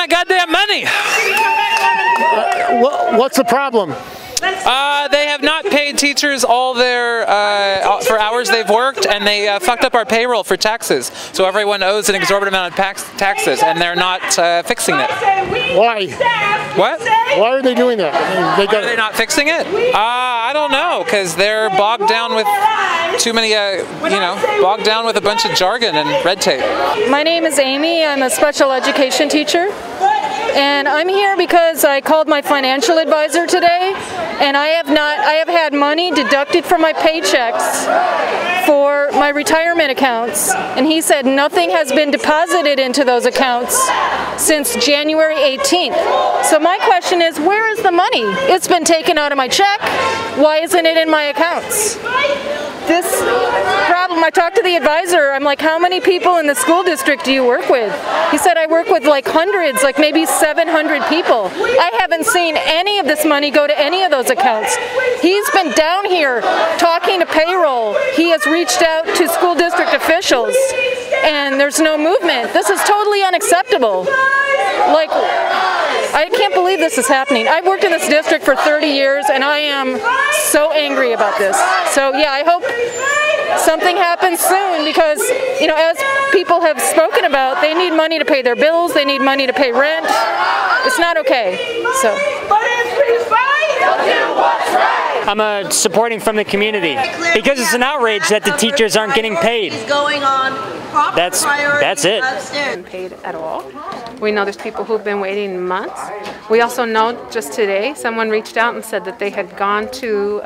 my goddamn money. What's the problem? They have not paid teachers all their for hours they've worked, and they fucked up our payroll for taxes. So everyone owes an exorbitant amount of taxes, and they're not fixing it. Why? What? Why are they doing that? Why are they not fixing it? I don't know, because they're bogged down with too many, bogged down with a bunch of jargon and red tape. My name is Amy. I'm a special education teacher. And I'm here because I called my financial advisor today, and I have had money deducted from my paychecks for my retirement accounts, and he said nothing has been deposited into those accounts since January 18th. So my question is, where is the money? It's been taken out of my check. Why isn't it in my accounts? This problem, I talked to the advisor, I'm like, how many people in the school district do you work with? He said, I work with like hundreds, like maybe 700 people. I haven't seen any of this money go to any of those accounts. He's been down here talking to payroll. He has reached out to school district officials, and there's no movement. This is totally unacceptable. Like, I can't believe this is happening. I've worked in this district for 30 years, and I am so angry about this. So yeah, I hope something happens soon, because, you know, as people have spoken about, they need money to pay their bills, they need money to pay rent. It's not okay. So. I'm supporting from the community because it's an outrage that the teachers aren't getting paid. That's it. Paid at all. We know there's people who've been waiting months. We also know just today someone reached out and said that they had gone to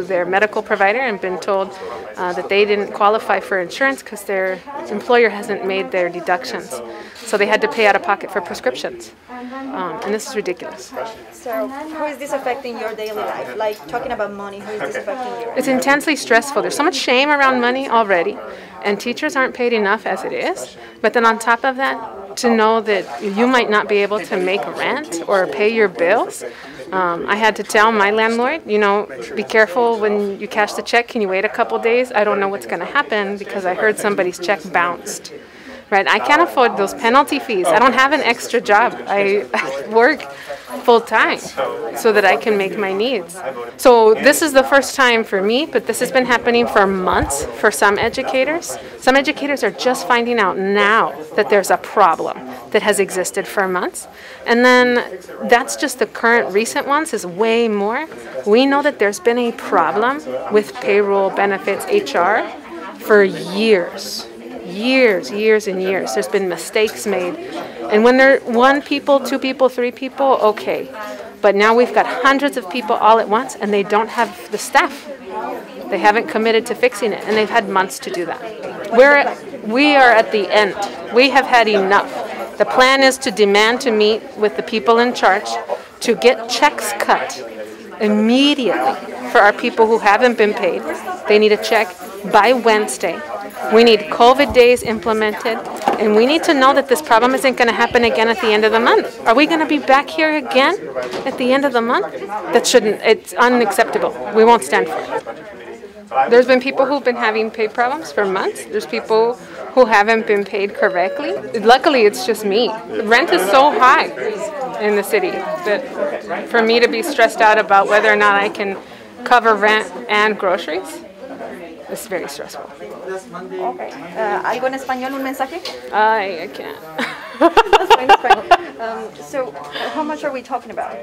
their medical provider and been told that they didn't qualify for insurance because their employer hasn't made their deductions. So they had to pay out of pocket for prescriptions. And this is ridiculous. So how is this affecting your daily life? Like, talking about money, how is this affecting you? It's intensely stressful. There's so much shame around money already, and teachers aren't paid enough as it is. But then on top of that, to know that you might not be able to make rent or pay your bills. I had to tell my landlord, you know, be careful when you cash the check. Can you wait a couple days? I don't know what's going to happen because I heard somebody's check bounced. Right? I can't afford those penalty fees. I don't have an extra job. I work full-time so that I can make my needs. So this is the first time for me, but this has been happening for months for some educators. Some educators are just finding out now that there's a problem that has existed for months. And then that's just the current recent ones is way more. We know that there's been a problem with payroll, benefits, HR for years. Years and years. There's been mistakes made. And when they're 1 people, 2 people, 3 people, okay. But now we've got hundreds of people all at once, and they don't have the staff. They haven't committed to fixing it, and they've had months to do that. We are at the end. We have had enough. The plan is to demand to meet with the people in charge to get checks cut immediately for our people who haven't been paid. They need a check by Wednesday. We need COVID days implemented, and we need to know that this problem isn't going to happen again at the end of the month. Are we going to be back here again at the end of the month? That shouldn't, it's unacceptable. We won't stand for it. There's been people who've been having pay problems for months. There's people who haven't been paid correctly. Luckily, it's just me. Rent is so high in the city that for me to be stressed out about whether or not I can cover rent and groceries, it's very stressful. Okay. ¿Algo en español, un mensaje? I can't. So how much are we talking about?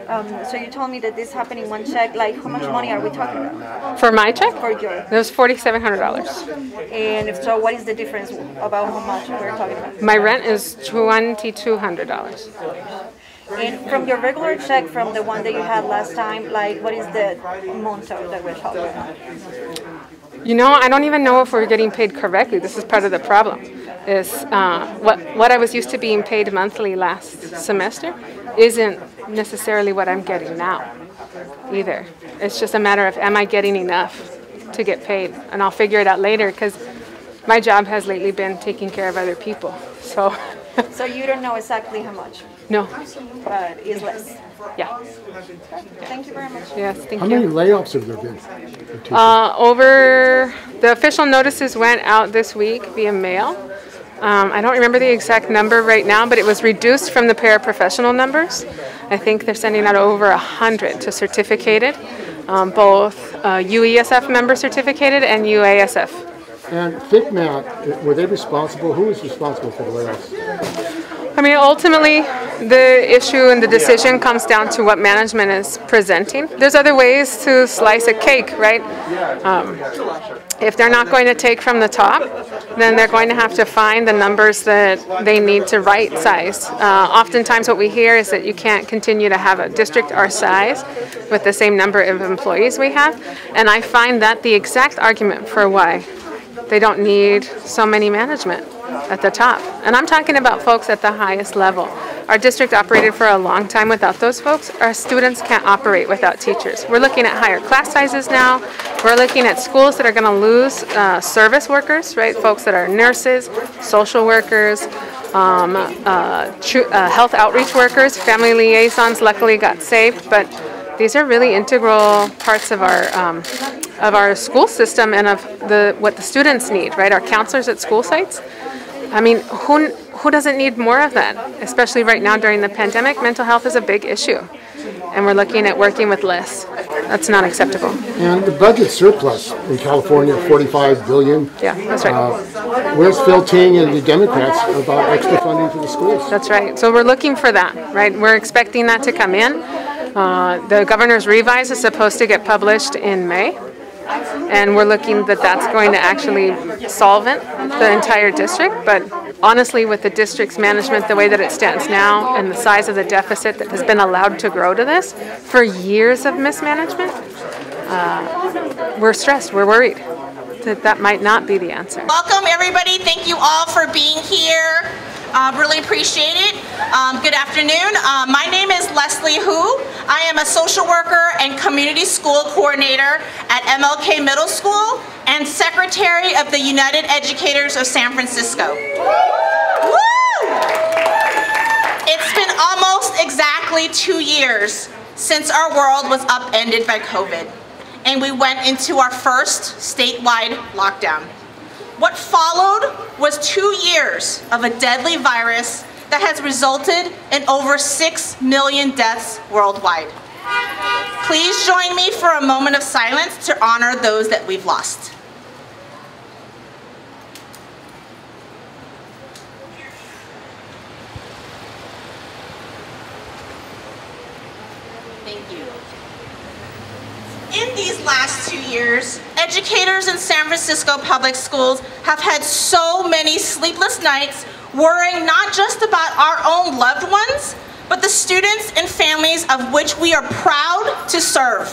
So you told me that this happened in 1 check. Like, how much money are we talking about? For my check? For your. It was $4,700. And if so, what is the difference about how much we're talking about? My rent is $2,200. And from your regular check, from the one that you had last time, like, what is the monto that we're talking about? You know, I don't even know if we're getting paid correctly. This is part of the problem. Is what I was used to being paid monthly last semester isn't necessarily what I'm getting now either. It's just a matter of, am I getting enough to get paid? And I'll figure it out later, because my job has lately been taking care of other people. So you don't know exactly how much? No. But it's less? Yeah. Thank you very much. Yes, thank you. How many layoffs have there been? Over the official notices went out this week via mail. I don't remember the exact number right now, but it was reduced from the paraprofessional numbers. I think they're sending out over 100 to certificated, both UESF member certificated and UASF. And FCMAT, were they responsible? Who was responsible for the layoffs? I mean, ultimately, the issue and the decision comes down to what management is presenting. There's other ways to slice a cake, right? If they're not going to take from the top, then they're going to have to find the numbers that they need to right size. Oftentimes what we hear is that you can't continue to have a district our size with the same number of employees we have. And I find that the exact argument for why they don't need so many management at the top. And I'm talking about folks at the highest level. Our district operated for a long time without those folks. Our students can't operate without teachers. We're looking at higher class sizes now. We're looking at schools that are going to lose service workers, right? Folks that are nurses, social workers, health outreach workers, family liaisons luckily got saved, but these are really integral parts of our school system and of what the students need, right? Our counselors at school sites. I mean, who doesn't need more of that? Especially right now during the pandemic, mental health is a big issue. And we're looking at working with less. That's not acceptable. And the budget surplus in California, $45 billion. Yeah, that's right. Where's Phil Ting and the Democrats about extra funding for the schools? That's right. So we're looking for that, right? We're expecting that to come in. The governor's revise is supposed to get published in May. And we're looking that that's going to actually solvent the entire district. But honestly, with the district's management, the way that it stands now and the size of the deficit that has been allowed to grow to this for years of mismanagement, we're stressed, we're worried that might not be the answer. Welcome everybody, thank you all for being here. Really appreciate it. Good afternoon. My name is Leslie Hu. I am a social worker and community school coordinator at MLK Middle School and secretary of the United Educators of San Francisco. Woo! It's been almost exactly 2 years since our world was upended by COVID, and we went into our first statewide lockdown. What followed was 2 years of a deadly virus that has resulted in over 6 million deaths worldwide. Please join me for a moment of silence to honor those that we've lost. Thank you. In these last 2 years, educators in San Francisco public schools have had so many sleepless nights worrying not just about our own loved ones, but the students and families of which we are proud to serve.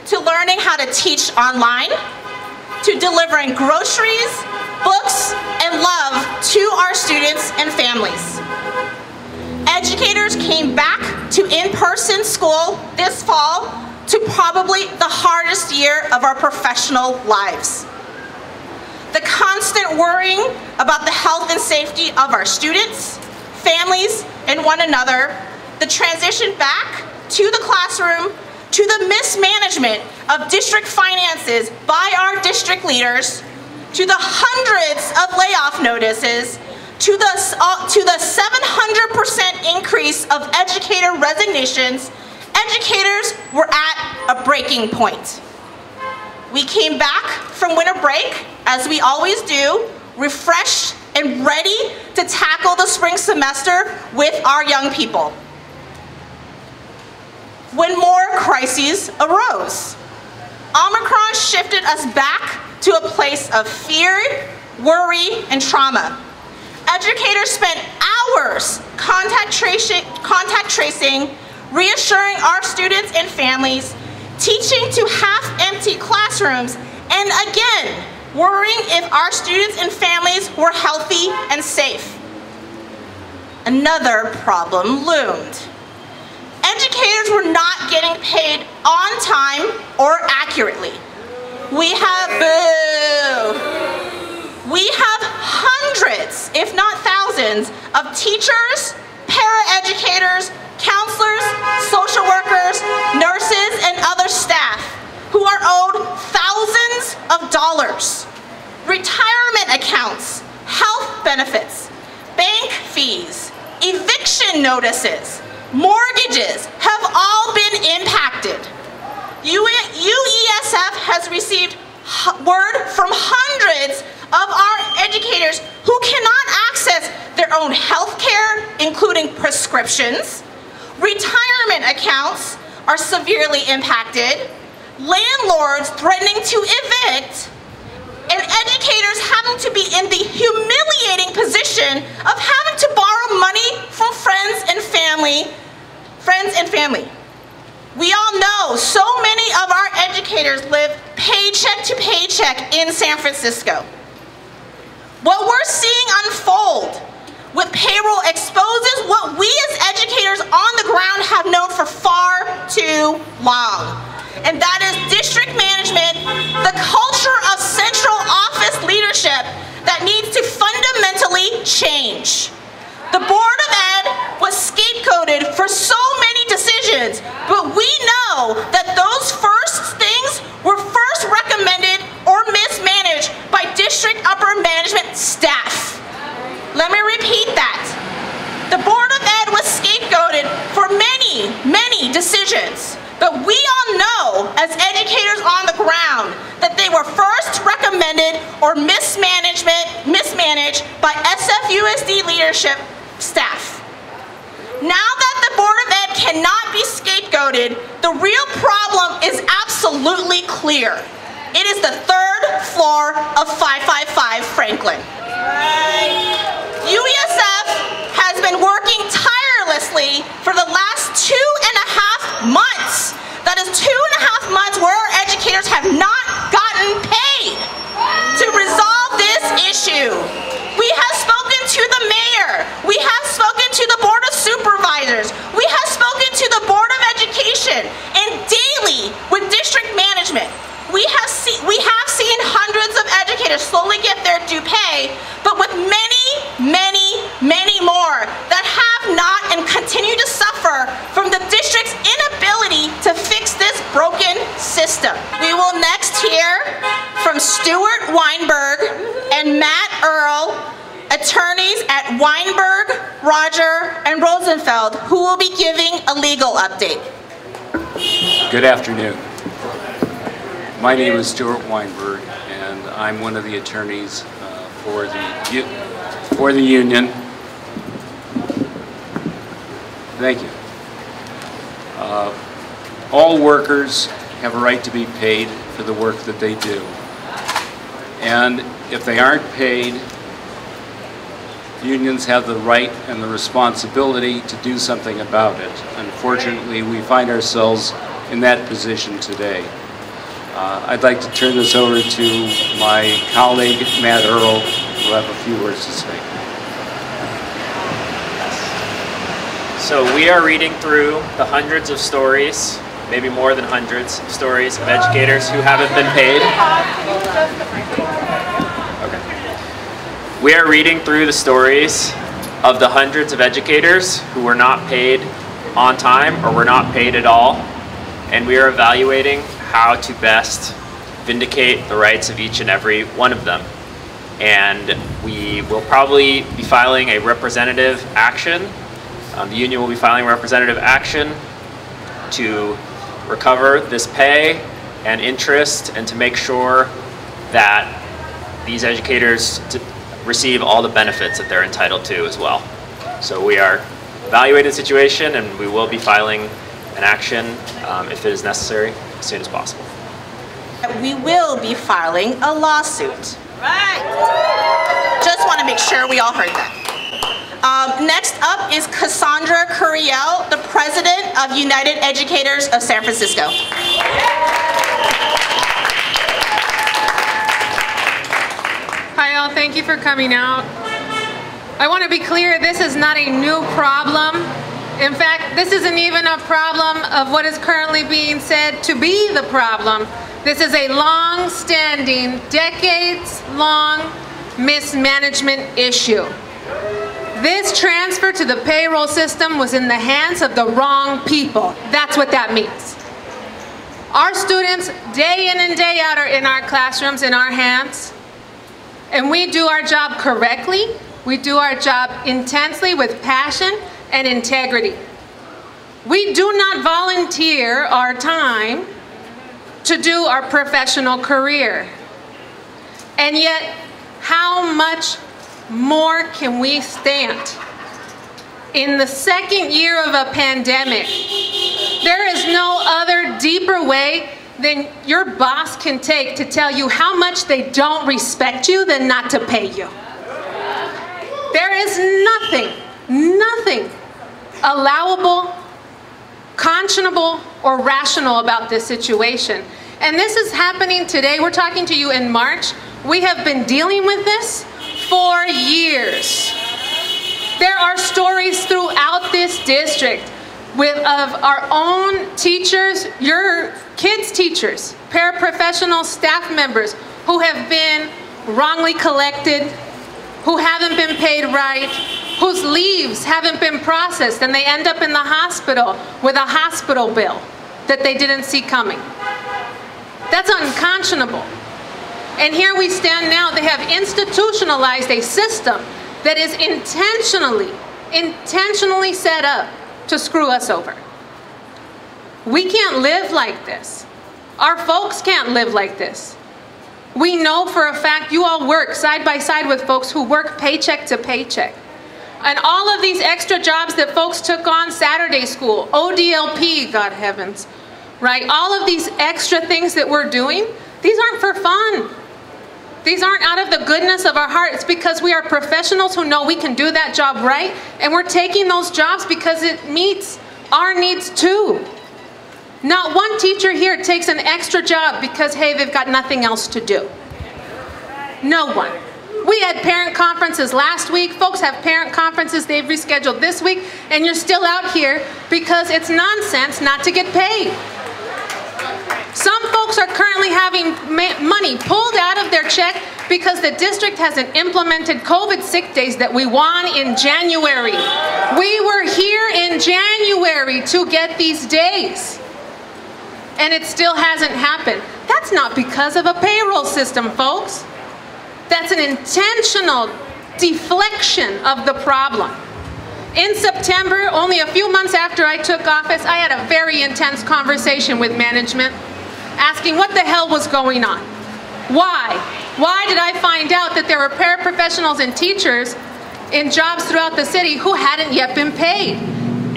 To learning how to teach online, to delivering groceries, books, and love to our students and families. Educators came back to in-person school this fall to probably the hardest year of our professional lives. The constant worrying about the health and safety of our students, families, and one another, the transition back to the classroom, to the mismanagement of district finances by our district leaders, to the hundreds of layoff notices, to the 700% increase of educator resignations, educators were at a breaking point. We came back from winter break, as we always do, refreshed and ready to tackle the spring semester with our young people, when more crises arose. Omicron shifted us back to a place of fear, worry, and trauma. Educators spent hours contact tracing, reassuring our students and families, teaching to half-empty classrooms, and again, worrying if our students and families were healthy and safe. Another problem loomed. Educators were not getting paid on time or accurately. We have hundreds, if not thousands, of teachers, paraeducators, counselors, social workers, nurses, and other staff who are owed thousands of dollars. Retirement accounts, health benefits, eviction notices, mortgages have all been impacted. UESF has received word from hundreds of our educators who cannot access their own health care, including prescriptions. Retirement accounts are severely impacted. Landlords threatening to evict, and educators having to be in the humiliating position of having to borrow money from friends and family. We all know so many of our educators live paycheck to paycheck in San Francisco. What we're seeing unfold with payroll exposes what we as educators on the ground have known for far too long. And that is district management, the culture of central office leadership that needs to fundamentally change. The Board of Ed was scapegoated for so many decisions, but we know that those first things were first recommended or mismanaged by district upper management staff. Let me repeat that. The Board of Ed was scapegoated for many, many decisions, but we all know as educators on the ground that they were first recommended or mismanaged by SFUSD leadership staff. Now that the Board of Ed cannot be scapegoated, the real problem is absolutely clear. It is the third floor of 555 Franklin. UESF has been working tirelessly for the last 2.5 months. That is 2.5 months where our educators have not gotten paid to resolve this issue. We have spoken to the mayor. We have spoken to the Board of Supervisors. We have spoken to the Board of Education, and daily with district management. We have seen hundreds of educators slowly get their due pay, but with many, many, many more that have not and continue to suffer from the district's inability to fix this broken system. We will next hear from Stuart Weinberg and Matt Earl, attorneys at Weinberg, Roger, and Rosenfeld, who will be giving a legal update. Good afternoon. My name is Stuart Weinberg, and I'm one of the attorneys for the union. Thank you. All workers have a right to be paid for the work that they do. And if they aren't paid, unions have the right and the responsibility to do something about it. Unfortunately, we find ourselves in that position today. I'd like to turn this over to my colleague, Matt Earl, who will have a few words to say. So we are reading through the hundreds of stories, maybe more than hundreds of stories of educators who haven't been paid. Okay. We are reading through the stories of the hundreds of educators who were not paid on time or were not paid at all, and we are evaluating how to best vindicate the rights of each and every one of them. And we will probably be filing a representative action. The union will be filing representative action to recover this pay and interest and to make sure that these educators receive all the benefits that they're entitled to as well. So we are evaluating the situation, and we will be filing an action if it is necessary as soon as possible. We will be filing a lawsuit. Right. Just want to make sure we all heard that. Next up is Cassandra Curiel, the president of United Educators of San Francisco. Hi all, thank you for coming out. I want to be clear, this is not a new problem. In fact, this isn't even a problem of what is currently being said to be the problem. This is a long-standing, decades-long mismanagement issue. This transfer to the payroll system was in the hands of the wrong people. That's what that means. Our students, day in and day out, are in our classrooms, in our hands, and we do our job correctly. We do our job intensely with passion, and integrity. We do not volunteer our time to do our professional career. And yet, how much more can we stand? In the second year of a pandemic, there is no other deeper way than your boss can take to tell you how much they don't respect you than not to pay you. There is nothing allowable, conscionable, or rational about this situation. And this is happening today. We're talking to you in March. We have been dealing with this for years. There are stories throughout this district of our own teachers, your kids' teachers, paraprofessional staff members who have been wrongly collected, who haven't been paid right, whose leaves haven't been processed, and they end up in the hospital with a hospital bill that they didn't see coming. That's unconscionable. And here we stand now. They have institutionalized a system that is intentionally set up to screw us over. We can't live like this. Our folks can't live like this. We know for a fact you all work side by side with folks who work paycheck to paycheck. And all of these extra jobs that folks took on, Saturday school, ODLP, God heavens, right? All of these extra things that we're doing, these aren't for fun. These aren't out of the goodness of our heart. It's because we are professionals who know we can do that job right, and we're taking those jobs because it meets our needs too. Not one teacher here takes an extra job because, hey, they've got nothing else to do. No one. We had parent conferences last week. Folks have parent conferences they've rescheduled this week, and you're still out here because it's nonsense not to get paid. Some folks are currently having money pulled out of their check because the district hasn't implemented COVID sick days that we won in January. We were here in January to get these days, and it still hasn't happened. That's not because of a payroll system, folks. That's an intentional deflection of the problem. In September, only a few months after I took office, I had a very intense conversation with management, asking what the hell was going on. Why? Why did I find out that there were paraprofessionals and teachers in jobs throughout the city who hadn't yet been paid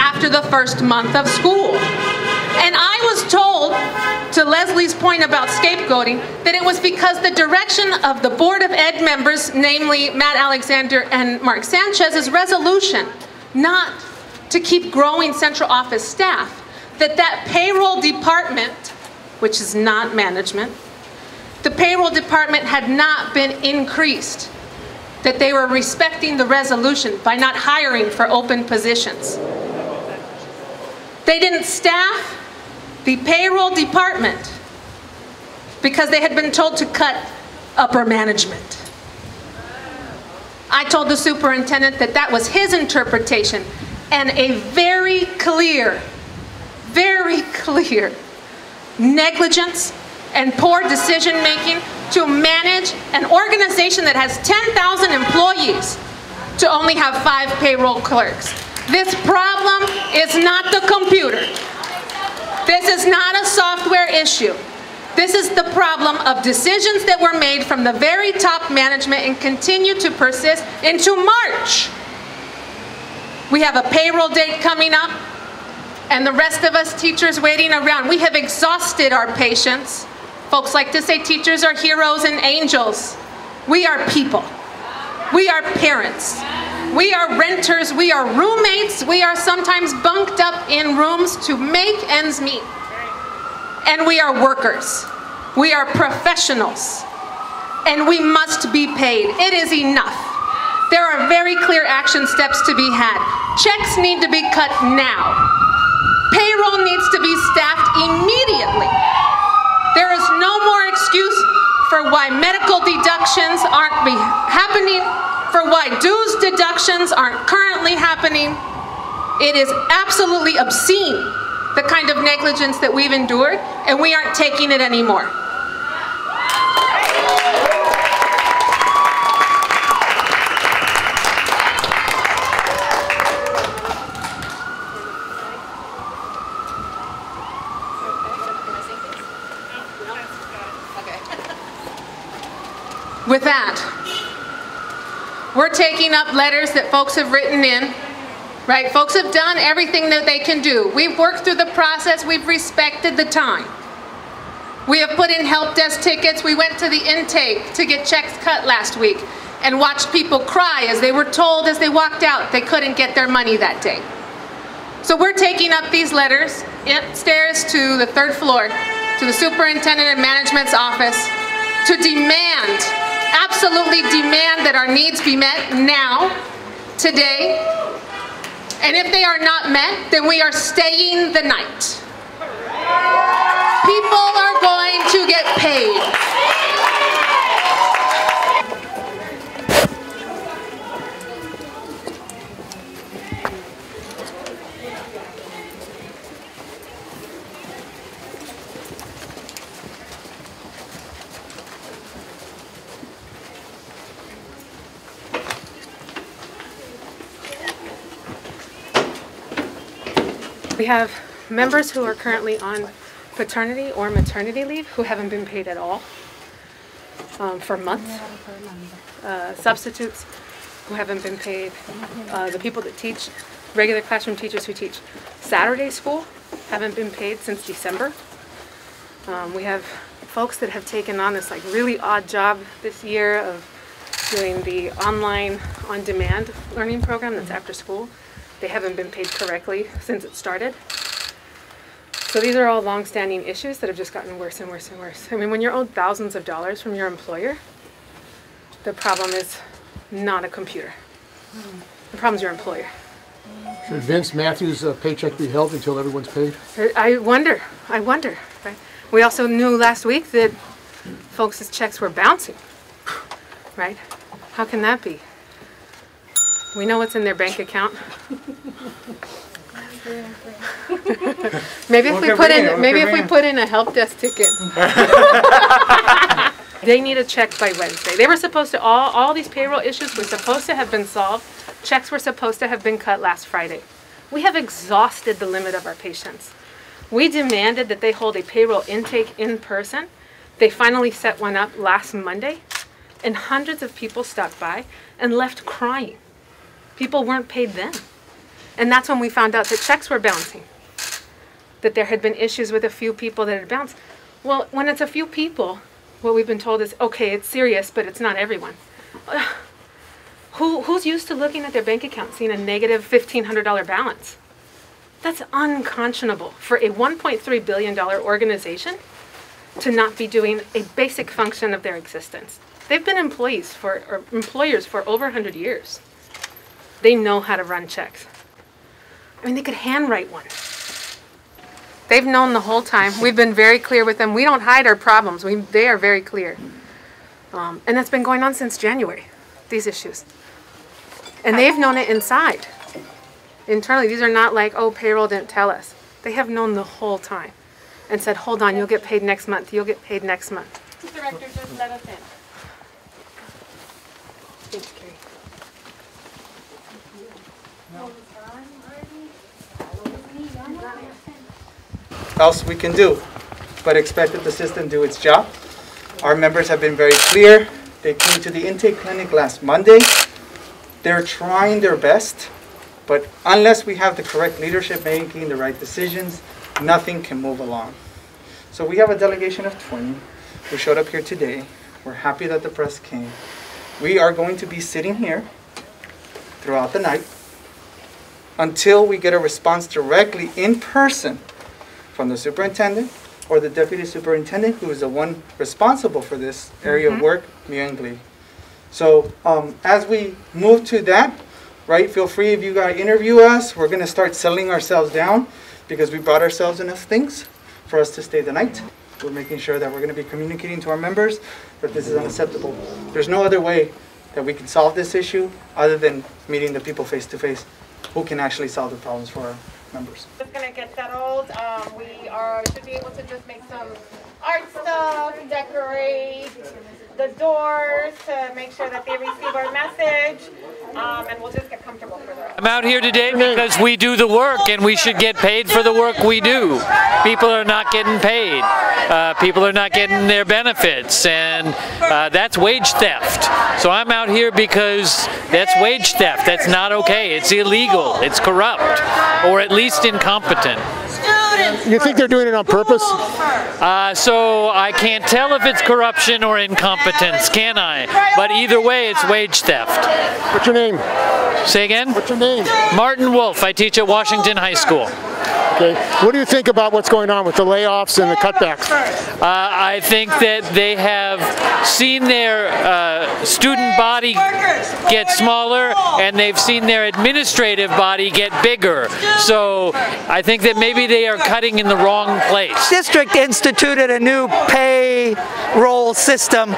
after the first month of school? And I was told, to Leslie's point about scapegoating, that it was because the direction of the Board of Ed members, namely Matt Alexander and Mark Sanchez's resolution, not to keep growing central office staff, that payroll department, which is not management, the payroll department had not been increased, that they were respecting the resolution by not hiring for open positions. They didn't staff the payroll department because they had been told to cut upper management. I told the superintendent that that was his interpretation, and a very clear negligence and poor decision making to manage an organization that has 10,000 employees to only have 5 payroll clerks. This problem is not the computer. This is not a software issue. This is the problem of decisions that were made from the very top management and continue to persist into March. We have a payroll date coming up, and the rest of us teachers waiting around. We have exhausted our patience. Folks like to say teachers are heroes and angels. We are people. We are parents. We are renters. We are roommates. We are sometimes bunked up in rooms to make ends meet. And we are workers. We are professionals. And we must be paid. It is enough. There are very clear action steps to be had. Checks need to be cut now. Payroll needs to be staffed immediately. There is no more excuse for why medical deductions aren't happening, for why dues deductions aren't currently happening. It is absolutely obscene, the kind of negligence that we've endured, and we aren't taking it anymore. With that, we're taking up letters that folks have written in, right? Folks have done everything that they can do. We've worked through the process. We've respected the time. We have put in help desk tickets. We went to the intake to get checks cut last week and watched people cry as they were told as they walked out they couldn't get their money that day. So we're taking up these letters upstairs to the 3rd floor, to the superintendent and management's office, to demand, absolutely demand that our needs be met now, today. And if they are not met, then we are staying the night. People are going to get paid. We have members who are currently on paternity or maternity leave who haven't been paid at all for months. Substitutes who haven't been paid. The people that teach, regular classroom teachers who teach Saturday school haven't been paid since December. We have folks that have taken on this like really odd job this year of doing the online on-demand learning program that's after school. They haven't been paid correctly since it started. So these are all long-standing issues that have just gotten worse and worse and worse. I mean, when you're owed thousands of dollars from your employer, the problem is not a computer. The problem is your employer. Should Vince Matthews' paycheck be held until everyone's paid? I wonder. Right? We also knew last week that folks' checks were bouncing, right? How can that be? We know what's in their bank account. Maybe if we put in a help desk ticket. They need a check by Wednesday. They were supposed to, all these payroll issues were supposed to have been solved. Checks were supposed to have been cut last Friday. We have exhausted the limit of our patience. We demanded that they hold a payroll intake in person. They finally set one up last Monday, and hundreds of people stopped by and left crying. People weren't paid then. And that's when we found out that checks were bouncing, that there had been issues with a few people that had bounced. Well, when it's a few people, what we've been told is, okay, it's serious, but it's not everyone. Who's used to looking at their bank account, seeing a negative $1,500 balance? That's unconscionable for a $1.3 billion organization to not be doing a basic function of their existence. They've been employers for over 100 years. They know how to run checks. I mean, they could handwrite one. They've known the whole time. We've been very clear with them. We don't hide our problems. They are very clear. And that's been going on since January, these issues. And they've known it inside. Internally, these are not like, oh, payroll didn't tell us. They have known the whole time and said, hold on, you'll get paid next month. You'll get paid next month. Director, just let us in. Thanks, Carrie. Else we can do, but expect that the system do its job. Our members have been very clear. They came to the intake clinic last Monday. They're trying their best, but unless we have the correct leadership making the right decisions, nothing can move along. So we have a delegation of 20 who showed up here today. We're happy that the press came. We are going to be sitting here throughout the night until we get a response directly in person from the superintendent or the deputy superintendent, who is the one responsible for this area of work, Myungli. So as we move to that, right, feel free if you guys interview us. We're going to start settling ourselves down because we brought ourselves enough things for us to stay the night. We're making sure that we're going to be communicating to our members that this is unacceptable. There's no other way that we can solve this issue other than meeting the people face to face who can actually solve the problems for our members. Just gonna get settled. We should be able to just make some art stuff, decorate the doors to make sure that they receive our message. and we'll just get comfortable for that. I'm out here today because we do the work and we should get paid for the work we do. People are not getting paid. People are not getting their benefits, and that's wage theft. So I'm out here because that's wage theft. That's not okay. It's illegal. It's corrupt, or at least incompetent. You think they're doing it on purpose? So I can't tell if it's corruption or incompetence, can I? But either way, it's wage theft. What's your name? Say again? What's your name? Martin Wolf. I teach at Washington High School. Okay. What do you think about what's going on with the layoffs and the cutbacks? I think that they have seen their student body get smaller, and they've seen their administrative body get bigger. So I think that maybe they are cutting in the wrong place. District instituted a new payroll system,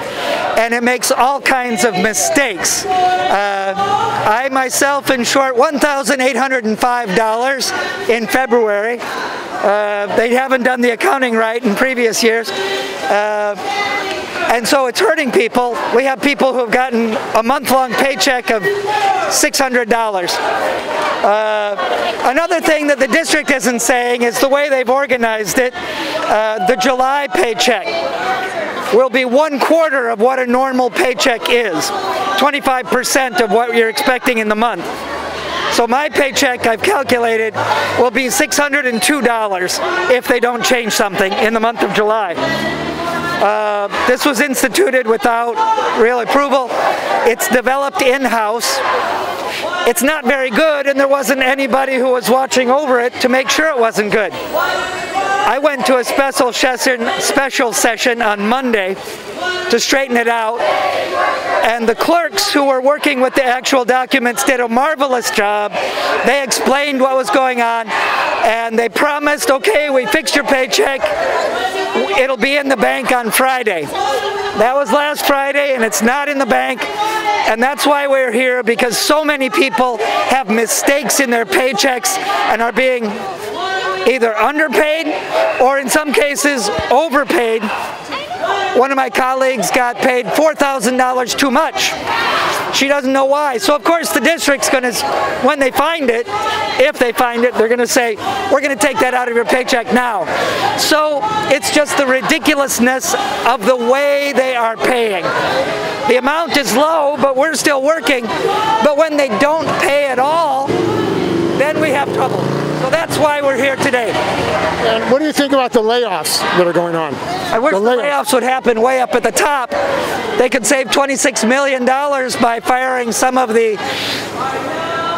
and it makes all kinds of mistakes. I myself insured $1,805 in February. They haven't done the accounting right in previous years. And so it's hurting people. We have people who have gotten a month-long paycheck of $600. Another thing that the district isn't saying is the way they've organized it. The July paycheck will be 1/4 of what a normal paycheck is, 25% of what you're expecting in the month. So my paycheck, I've calculated, will be $602 if they don't change something in the month of July. This was instituted without real approval. It's developed in-house. It's not very good, and there wasn't anybody who was watching over it to make sure it wasn't good. I went to a special session on Monday to straighten it out, and the clerks who were working with the actual documents did a marvelous job. They explained what was going on, and they promised, okay, we fixed your paycheck, it'll be in the bank on Friday. That was last Friday, and it's not in the bank, and that's why we're here, because so many people have mistakes in their paychecks and are being either underpaid or in some cases overpaid. One of my colleagues got paid $4,000 too much. She doesn't know why. So of course the district's going to, when they find it, if they find it, they're going to say, we're going to take that out of your paycheck now. So it's just the ridiculousness of the way they are paying. The amount is low, but we're still working. But when they don't pay at all, then we have trouble. So that's why we're here today. And what do you think about the layoffs that are going on? I wish the layoffs would happen way up at the top. They could save $26 million by firing some of the,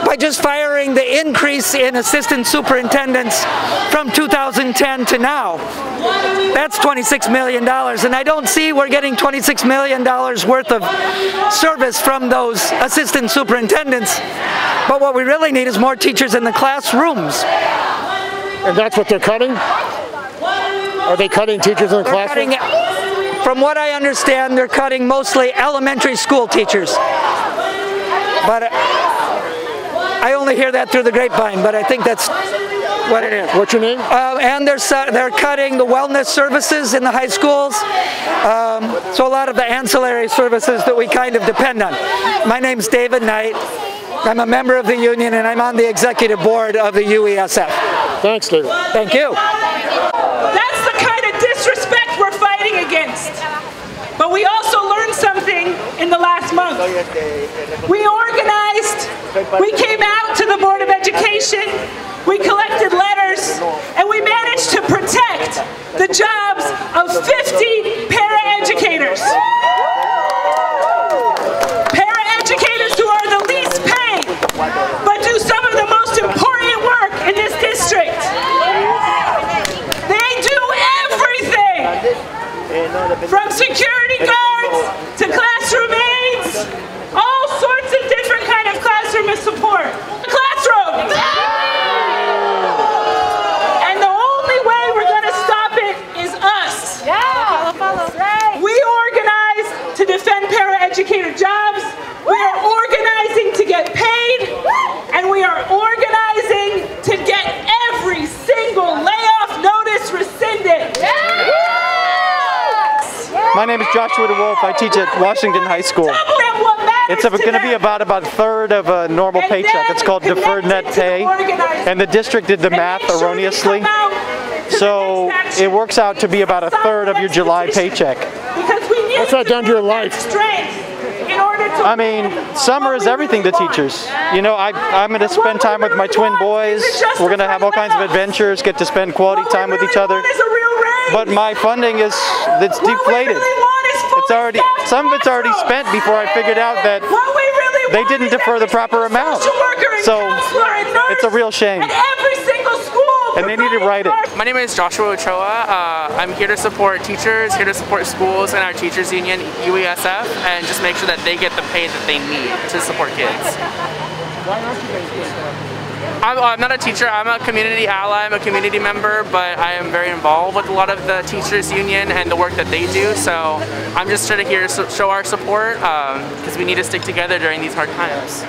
by just firing the increase in assistant superintendents from 2010 to now. That's $26 million, and I don't see we're getting $26 million worth of service from those assistant superintendents. But what we really need is more teachers in the classrooms. And that's what they're cutting? Are they cutting teachers in the classroom? From what I understand, they're cutting mostly elementary school teachers. But I only hear that through the grapevine, but I think that's what it is. What's your name? And they're cutting the wellness services in the high schools. So a lot of the ancillary services that we kind of depend on. My name's David Knight. I'm a member of the union, and I'm on the executive board of the UESF. Thanks, David. Thank you. That's the kind of disrespect we're fighting against. But we also learned something in the last month. We organized, we came out to the Board of Education, we collected letters, and we managed to protect the jobs of 50 para-educators. Para-educators who are the least paid, but do some of the most important work in this district. They do everything, from security guards to classroom aides, all sorts of different kind of classroom support. Classroom! And the only way we're going to stop it is us. Yeah. We organize to defend paraeducator jobs. We are organizing to get paid, and we are organizing to get every single layoff notice rescinded. My name is Joshua DeWolf. I teach at Washington High School. And what matters It's going to be about a third of a normal paycheck. It's called deferred net pay, and the district did the math erroneously. So it works out to be about a third of your July paycheck. What's that done to your life? I mean, summer is everything to teachers. You know, I'm going to spend time with my twin boys. We're going to have all kinds of adventures, get to spend quality time with each other. But my funding it's deflated. It's already, some of it's already spent before I figured out that they didn't defer the proper amount. So it's a real shame. And they need to write it. My name is Joshua Ochoa. I'm here to support teachers, here to support schools and our teachers union, UESF, and just make sure that they get the pay that they need to support kids. Why aren't you guys doing that? I'm not a teacher, I'm a community ally, I'm a community member, but I am very involved with a lot of the teachers union and the work that they do, so I'm just here to show our support because we need to stick together during these hard times.